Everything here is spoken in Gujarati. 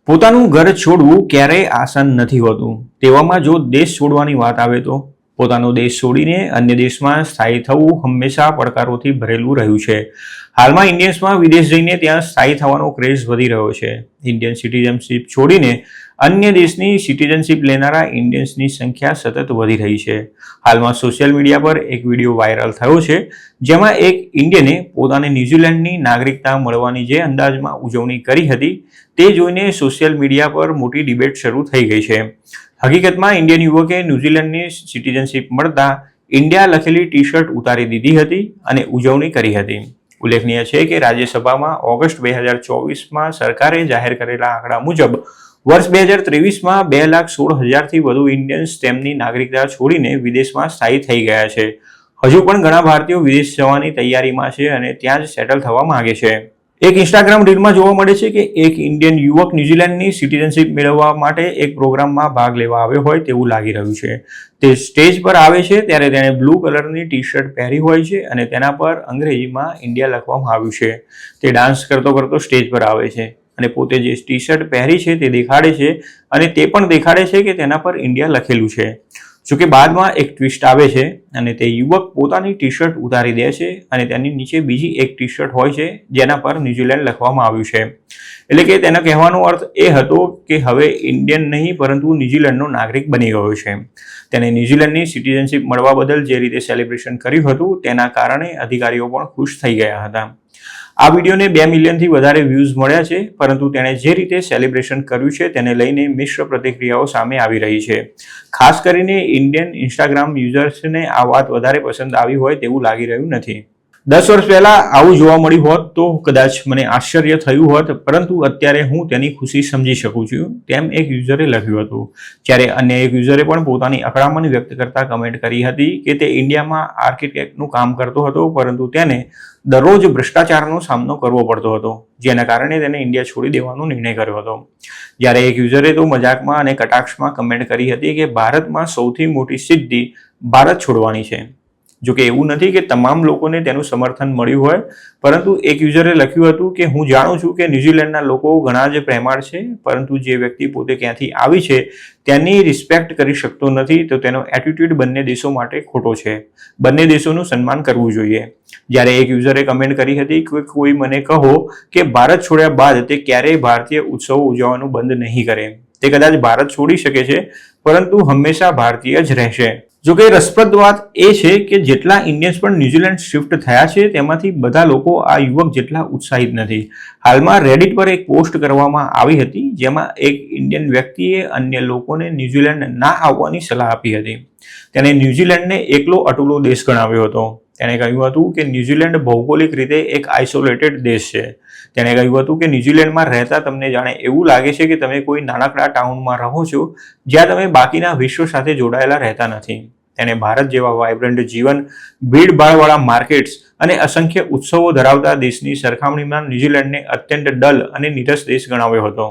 પોતાનું ઘર છોડવું ક્યારેય આસાન નથી હોતું। તેવામાં જો દેશ છોડવાની વાત આવે તો પોતાનો દેશ છોડીને અન્ય દેશમાં સ્થાયી થવું હંમેશા પડકારોથી ભરેલું રહ્યું છે। હાલમાં ઇન્ડિયન્સમાં વિદેશ જઈને ત્યાં સ્થાયી થવાનો ક્રેઝ વધી રહ્યો છે। ઇન્ડિયન સિટીઝનશીપ છોડીને અન્ય દેશની સિટીઝનશીપ લેનારા ઇન્ડિયન્સની સંખ્યા સતત વધી રહી છે। હાલમાં સોશિયલ મીડિયા પર એક વિડીયો વાયરલ થયો છે, જેમાં એક ઇન્ડિયને પોતાને ન્યુઝીલેન્ડની નાગરિકતા મળવાની જે અંદાજમાં ઉજવણી કરી હતી તે જોઈને સોશિયલ મીડિયા પર મોટી ડિબેટ શરૂ થઈ ગઈ છે। હકીકતમાં ઇન્ડિયન યુવકે ન્યુઝીલેન્ડની સિટીઝનશીપ મળતા ઇન્ડિયા લખેલી ટી શર્ટ ઉતારી દીધી હતી અને ઉજવણી કરી હતી। ઉલ્લેખનીય છે કે રાજ્યસભામાં ઓગસ્ટ 2024માં સરકારે જાહેર કરેલા આંકડા મુજબ વર્ષ 2023માં 2,16,000થી વધુ ઇન્ડિયન્સ તેમની નાગરિકતા છોડીને વિદેશમાં સ્થાયી થઈ ગયા છે। હજુ પણ ઘણા ભારતીયો વિદેશ જવાની તૈયારીમાં છે અને ત્યાં જ સેટલ થવા માંગે છે। એક ઇન્સ્ટાગ્રામ રીલમાં જોવા મળે છે કે એક ઇન્ડિયન યુવક ન્યુઝીલેન્ડની સિટીઝનશીપ મેળવવા માટે એક પ્રોગ્રામમાં ભાગ લેવા આવ્યો હોય તેવું લાગી રહ્યું છે। તે સ્ટેજ પર આવે છે ત્યારે તેણે બ્લુ કલરની ટી શર્ટ પહેરી હોય છે અને તેના પર અંગ્રેજીમાં ઇન્ડિયા લખવામાં આવ્યું છે। તે ડાન્સ કરતો કરતો સ્ટેજ પર આવે છે અને પોતે જે ટી શર્ટ પહેરી છે તે દેખાડે છે અને તે પણ દેખાડે છે કે તેના પર ઇન્ડિયા લખેલું છે। જોકે બાદમાં એક ટ્વિસ્ટ આવે છે અને તે યુવક પોતાની ટી શર્ટ ઉતારી દે છે અને તેની નીચે બીજી એક ટી શર્ટ હોય છે જેના પર ન્યુઝીલેન્ડ લખવામાં આવ્યું છે। એટલે કે તેનો કહેવાનો અર્થ એ હતો કે હવે ઇન્ડિયન નહીં પરંતુ ન્યુઝીલેન્ડનો નાગરિક બની ગયો છે। તેને ન્યુઝીલેન્ડની સિટીઝનશીપ મળવા બદલ જે રીતે સેલિબ્રેશન કર્યું હતું તેના કારણે અધિકારીઓ પણ ખુશ થઈ ગયા હતા। આ વિડીયોને 2 મિલિયનથી વધારે વ્યૂઝ મળ્યા છે, પરંતુ તેણે જે રીતે સેલિબ્રેશન કર્યું છે તેને લઈને મિશ્ર પ્રતિક્રિયાઓ સામે આવી રહી છે। ખાસ કરીને ઇન્ડિયન ઇન્સ્ટાગ્રામ યુઝર્સને આ વાત વધારે પસંદ આવી હોય તેવું લાગી રહ્યું નથી। 10 વર્ષ પહેલા આવું જોવા મળ્યું હોત તો કદાચ મને આશ્ચર્ય થયું હોત, પરંતુ અત્યારે હું તેની ખુશી સમજી શકું છું, તેમ એક યુઝરે લખ્યું હતું। જ્યારે અન્ય એક યુઝરે પણ પોતાની અકળામણ વ્યક્ત કરતા કમેન્ટ કરી હતી કે તે ઇન્ડિયામાં આર્કિટેક્ટનું કામ કરતો હતો, પરંતુ તેને દરરોજ ભ્રષ્ટાચારનો સામનો કરવો પડતો હતો, જેના કારણે તેને ઇન્ડિયા છોડી દેવાનો નિર્ણય કર્યો હતો। જ્યારે એક યુઝરે તો મજાકમાં અને કટાક્ષમાં કમેન્ટ કરી હતી કે ભારતમાં સૌથી મોટી સિદ્ધિ ભારત છોડવાની છે। જોકે એવું નથી કે તમામ લોકોને તેનું સમર્થન મળ્યું હોય, પરંતુ એક યુઝરે લખ્યું હતું કે હું જાણું છું કે ન્યુઝીલેન્ડના લોકો ઘણા જ પ્રેમાળ છે, પરંતુ જે વ્યક્તિ પોતે ક્યાંથી આવી છે તેની રિસ્પેક્ટ કરી શકતો નથી તો તેનો એટીટ્યુડ બંને દેશો માટે ખોટો છે। બંને દેશોનું સન્માન કરવું જોઈએ। જ્યારે એક યુઝરે કમેન્ટ કરી હતી કે કોઈ મને કહો કે ભારત છોડ્યા બાદ તે ક્યારેય ભારતીય ઉત્સવો ઉજવવાનું બંધ નહીં કરે। તે કદાચ ભારત છોડી શકે છે, પરંતુ હંમેશા ભારતીય જ રહેશે। જોકે રસપ્રદ વાત એ છે કે જેટલા ઇન્ડિયન્સ પણ ન્યુઝીલેન્ડ શિફ્ટ થયા છે તેમાંથી બધા લોકો આ યુવક જેટલા ઉત્સાહિત નથી। હાલમાં રેડિટ પર એક પોસ્ટ કરવામાં આવી હતી જેમાં એક ઇન્ડિયન વ્યક્તિએ અન્ય લોકોને ન્યુઝીલેન્ડ ના આવવાની સલાહ આપી હતી। તેણે ન્યુઝીલેન્ડને એકલો અટુલો દેશ ગણાવ્યો હતો। તેણે કહ્યું હતું કે ન્યુઝીલેન્ડ ભૌગોલિક રીતે એક આઇસોલેટેડ દેશ છે। તેણે કહ્યું હતું કે ન્યુઝીલેન્ડમાં રહેતા તમને જાણે એવું લાગે છે કે તમે કોઈ નાનકડા ટાઉનમાં રહો છો જ્યાં તમે બાકીના વિશ્વ સાથે જોડાયેલા રહેતા નથી। તેણે ભારત જેવા વાઇબ્રન્ટ જીવન, ભીડભાડવાળા માર્કેટ્સ અને અસંખ્ય ઉત્સવો ધરાવતા દેશની સરખામણીમાં ન્યુઝીલેન્ડને અત્યંત ડલ અને નીરસ દેશ ગણાવ્યો હતો।